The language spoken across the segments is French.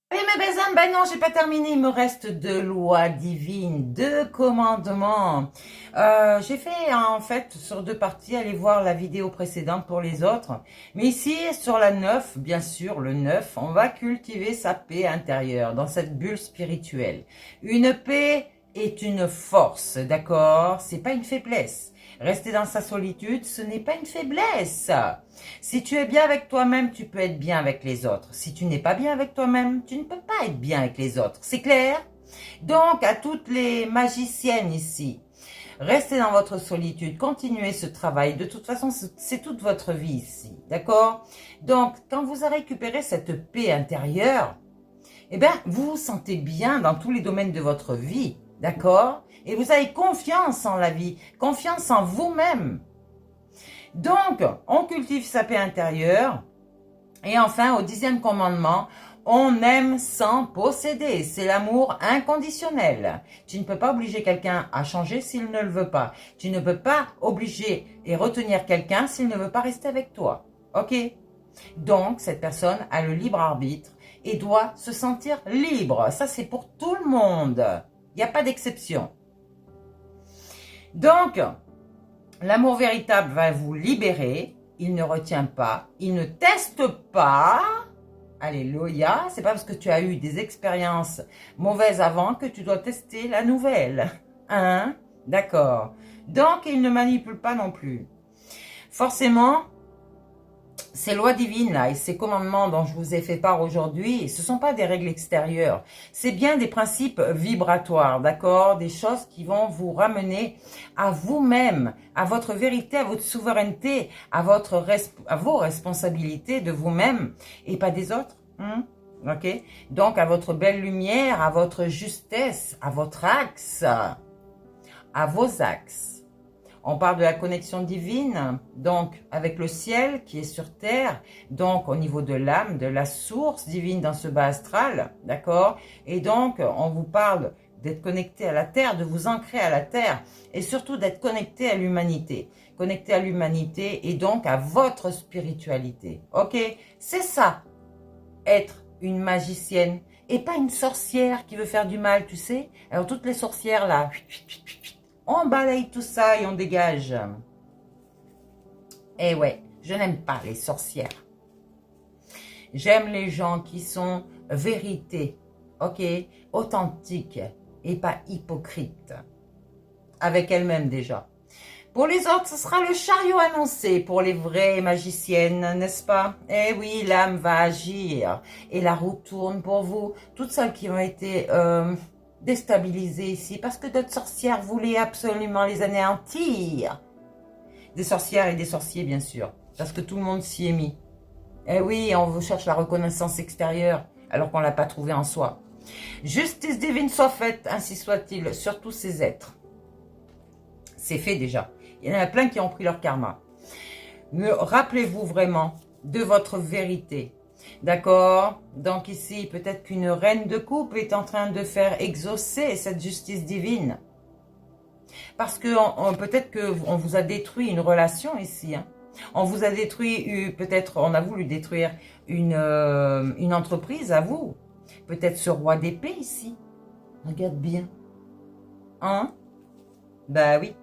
Oui, mes belles âmes, ben non, j'ai pas terminé. Il me reste deux lois divines, deux commandements. J'ai fait en fait sur deux parties. Allez voir la vidéo précédente pour les autres. Mais ici, sur la 9, bien sûr, le 9, on va cultiver sa paix intérieure dans cette bulle spirituelle. Une paix est une force, d'accord? C'est pas une faiblesse. Rester dans sa solitude, ce n'est pas une faiblesse. Si tu es bien avec toi-même, tu peux être bien avec les autres. Si tu n'es pas bien avec toi-même, tu ne peux pas être bien avec les autres. C'est clair? Donc, à toutes les magiciennes ici, restez dans votre solitude, continuez ce travail. De toute façon, c'est toute votre vie ici. D'accord? Donc, quand vous avez récupéré cette paix intérieure, eh bien, vous vous sentez bien dans tous les domaines de votre vie. D'accord? Et vous avez confiance en la vie, confiance en vous-même. Donc, on cultive sa paix intérieure. Et enfin, au 10e commandement, on aime sans posséder. C'est l'amour inconditionnel. Tu ne peux pas obliger quelqu'un à changer s'il ne le veut pas. Tu ne peux pas obliger et retenir quelqu'un s'il ne veut pas rester avec toi. Ok? Donc, cette personne a le libre arbitre et doit se sentir libre. Ça, c'est pour tout le monde. Il n'y a pas d'exception. Donc, l'amour véritable va vous libérer. Il ne retient pas. Il ne teste pas. Alléluia. C'est pas parce que tu as eu des expériences mauvaises avant que tu dois tester la nouvelle. Hein? D'accord. Donc, il ne manipule pas non plus. Forcément, ces lois divines là et ces commandements dont je vous ai fait part aujourd'hui, ce ne sont pas des règles extérieures. C'est bien des principes vibratoires, d'accord? Des choses qui vont vous ramener à vous-même, à votre vérité, à votre souveraineté, à vos responsabilités de vous-même et pas des autres. Ok? Donc à votre belle lumière, à votre justesse, à votre axe, à vos axes. On parle de la connexion divine, donc avec le ciel qui est sur terre, donc au niveau de l'âme, de la source divine dans ce bas astral, d'accord? Et donc, on vous parle d'être connecté à la terre, de vous ancrer à la terre, et surtout d'être connecté à l'humanité. Connecté à l'humanité et donc à votre spiritualité, ok? C'est ça, être une magicienne, et pas une sorcière qui veut faire du mal, tu sais? Alors toutes les sorcières là, on balaye tout ça et on dégage. Eh ouais, je n'aime pas les sorcières. J'aime les gens qui sont vérité, ok, authentiques et pas hypocrites. Avec elles-mêmes déjà. Pour les autres, ce sera le chariot annoncé pour les vraies magiciennes, n'est-ce pas? Eh oui, l'âme va agir et la roue tourne pour vous. Toutes celles qui ont été déstabilisées ici parce que d'autres sorcières voulaient absolument les anéantir. Des sorcières et des sorciers, bien sûr, parce que tout le monde s'y est mis. Eh oui, on cherche la reconnaissance extérieure alors qu'on ne l'a pas trouvée en soi. Justice divine soit faite, ainsi soit-il, sur tous ces êtres. C'est fait déjà. Il y en a plein qui ont pris leur karma. Rappelez-vous vraiment de votre vérité. D'accord? Donc ici, peut-être qu'une reine de coupe est en train de faire exaucer cette justice divine. Parce que peut-être qu'on vous a détruit une relation ici. Hein. On vous a détruit, peut-être on a voulu détruire une entreprise à vous. Peut-être ce roi d'épée ici. Regarde bien. Hein? Bah oui.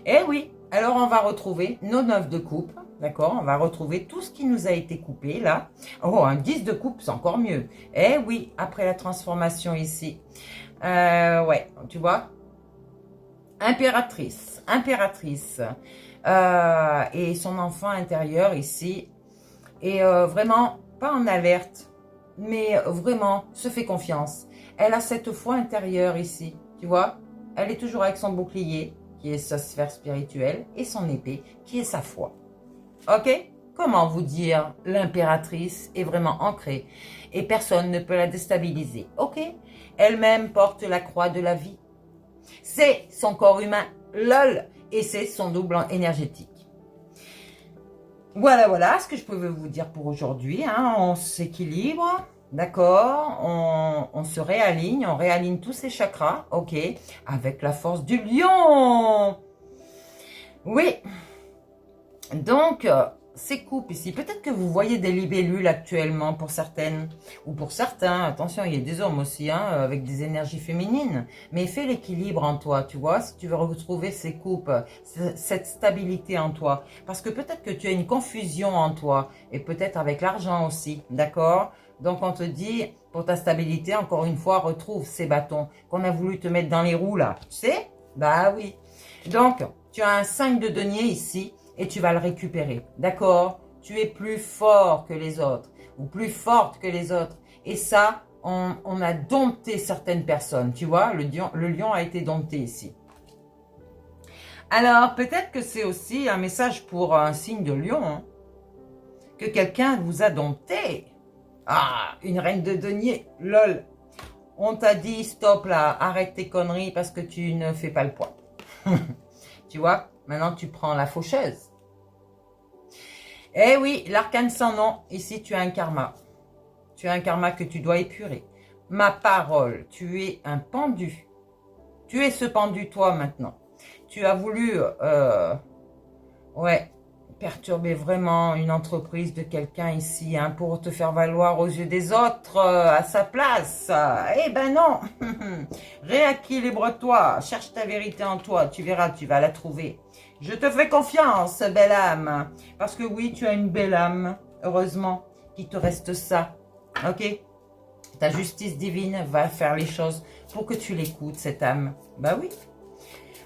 Eh oui, alors on va retrouver nos 9 de coupe, d'accord? On va retrouver tout ce qui nous a été coupé là. Oh, un 10 de coupe, c'est encore mieux. Eh oui, après la transformation ici. Ouais, tu vois? Impératrice, impératrice. Et son enfant intérieur ici est vraiment pas en alerte, mais vraiment se fait confiance. Elle a cette foi intérieure ici, tu vois? Elle est toujours avec son bouclier, qui est sa sphère spirituelle, et son épée, qui est sa foi. Ok? Comment vous dire? L'impératrice est vraiment ancrée, et personne ne peut la déstabiliser. Ok? Elle-même porte la croix de la vie. C'est son corps humain, lol, et c'est son double énergétique. Voilà ce que je pouvais vous dire pour aujourd'hui. Hein. On s'équilibre, d'accord, on se réaligne, on réaligne tous ces chakras, ok, avec la force du lion. Oui, donc ces coupes ici, peut-être que vous voyez des libellules actuellement pour certaines, ou pour certains, attention, il y a des hommes aussi, hein, avec des énergies féminines, mais fais l'équilibre en toi, tu vois, si tu veux retrouver ces coupes, cette stabilité en toi, parce que peut-être que tu as une confusion en toi, et peut-être avec l'argent aussi, d'accord? Donc on te dit, pour ta stabilité, encore une fois, retrouve ces bâtons qu'on a voulu te mettre dans les roues là, tu sais? Bah oui. Donc, tu as un 5 de denier ici, et tu vas le récupérer, d'accord? Tu es plus fort que les autres, ou plus forte que les autres. Et ça, on a dompté certaines personnes, tu vois? Le lion a été dompté ici. Alors, peut-être que c'est aussi un message pour un signe de lion, hein, que quelqu'un vous a dompté. Ah, une reine de denier, lol. On t'a dit, stop là, arrête tes conneries parce que tu ne fais pas le poids. Tu vois, maintenant tu prends la faucheuse. Eh oui, l'arcane sans nom, ici tu as un karma. Tu as un karma que tu dois épurer. Ma parole, tu es un pendu. Tu es ce pendu toi maintenant. Tu as voulu, perturber vraiment une entreprise de quelqu'un ici, hein, pour te faire valoir aux yeux des autres, à sa place. Eh ben non. Rééquilibre-toi, cherche ta vérité en toi, tu verras, tu vas la trouver. Je te fais confiance, belle âme. Parce que oui, tu as une belle âme, heureusement, qu'il te reste ça. Ok? Ta justice divine va faire les choses pour que tu l'écoutes, cette âme. Bah oui.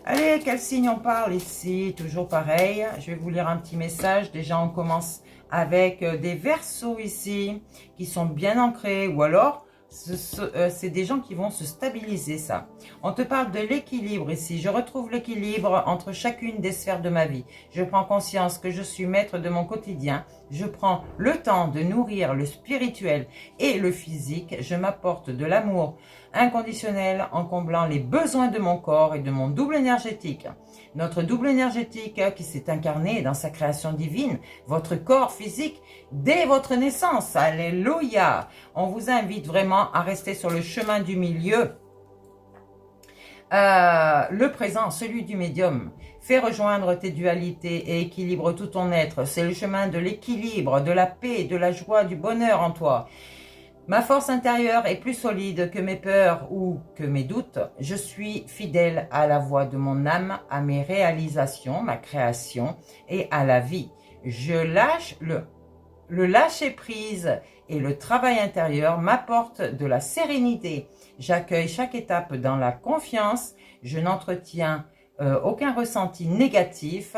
Allez, quel signe on parle ici? Toujours pareil. Je vais vous lire un petit message. Déjà, on commence avec des Verseaux ici, qui sont bien ancrés. Ou alors, c'est des gens qui vont se stabiliser, ça. On te parle de l'équilibre ici. Je retrouve l'équilibre entre chacune des sphères de ma vie. Je prends conscience que je suis maître de mon quotidien. Je prends le temps de nourrir le spirituel et le physique. Je m'apporte de l'amour inconditionnel en comblant les besoins de mon corps et de mon double énergétique. Notre double énergétique qui s'est incarné dans sa création divine, votre corps physique, dès votre naissance. Alléluia! On vous invite vraiment à rester sur le chemin du milieu. Le présent, celui du médium. Fais rejoindre tes dualités et équilibre tout ton être. C'est le chemin de l'équilibre, de la paix, de la joie, du bonheur en toi. Ma force intérieure est plus solide que mes peurs ou que mes doutes. Je suis fidèle à la voix de mon âme, à mes réalisations, ma création et à la vie. Je lâche le lâcher-prise et le travail intérieur m'apportent de la sérénité. J'accueille chaque étape dans la confiance. Je n'entretiens aucun ressenti négatif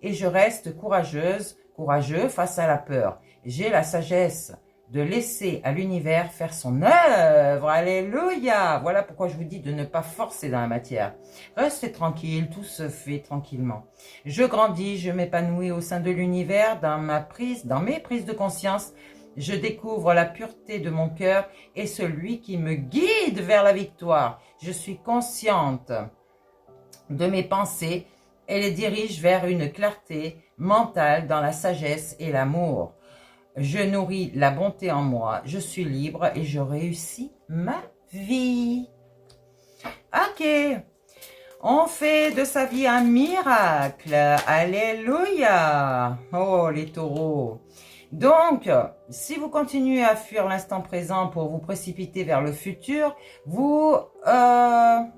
et je reste courageux face à la peur. J'ai la sagesse de laisser à l'univers faire son œuvre. Alléluia! Voilà pourquoi je vous dis de ne pas forcer dans la matière. Restez tranquille, tout se fait tranquillement. Je grandis, je m'épanouis au sein de l'univers, dans mes prises de conscience. Je découvre la pureté de mon cœur et celui qui me guide vers la victoire. Je suis consciente de mes pensées et les dirige vers une clarté mentale dans la sagesse et l'amour. Je nourris la bonté en moi, je suis libre et je réussis ma vie. Ok, on fait de sa vie un miracle. Alléluia. Oh les taureaux. Donc, si vous continuez à fuir l'instant présent pour vous précipiter vers le futur, vos pas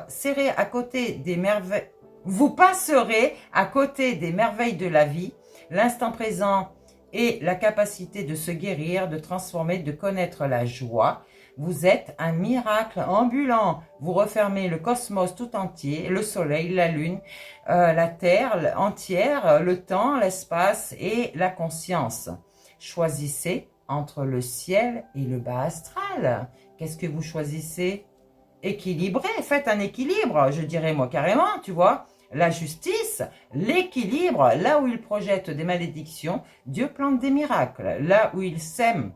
serrés à côté des merveilles. Vous passerez à côté des merveilles de la vie, l'instant présent et la capacité de se guérir, de transformer, de connaître la joie. Vous êtes un miracle ambulant. Vous refermez le cosmos tout entier, le soleil, la lune, la terre entière, le temps, l'espace et la conscience. Choisissez entre le ciel et le bas astral. Qu'est-ce que vous choisissez? Équilibré, faites un équilibre, je dirais moi carrément, tu vois. La justice, l'équilibre, là où il projette des malédictions, Dieu plante des miracles. Là où il sème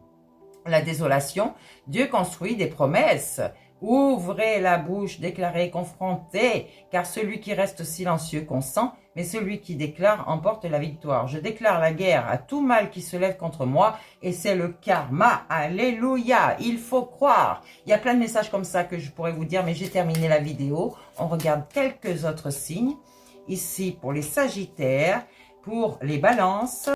la désolation, Dieu construit des promesses. Ouvrez la bouche, déclarez, confrontez, car celui qui reste silencieux consent, mais celui qui déclare emporte la victoire. Je déclare la guerre à tout mal qui se lève contre moi, et c'est le karma. Alléluia, il faut croire. Il y a plein de messages comme ça que je pourrais vous dire, mais j'ai terminé la vidéo. On regarde quelques autres signes. Ici, pour les sagittaires, pour les balances.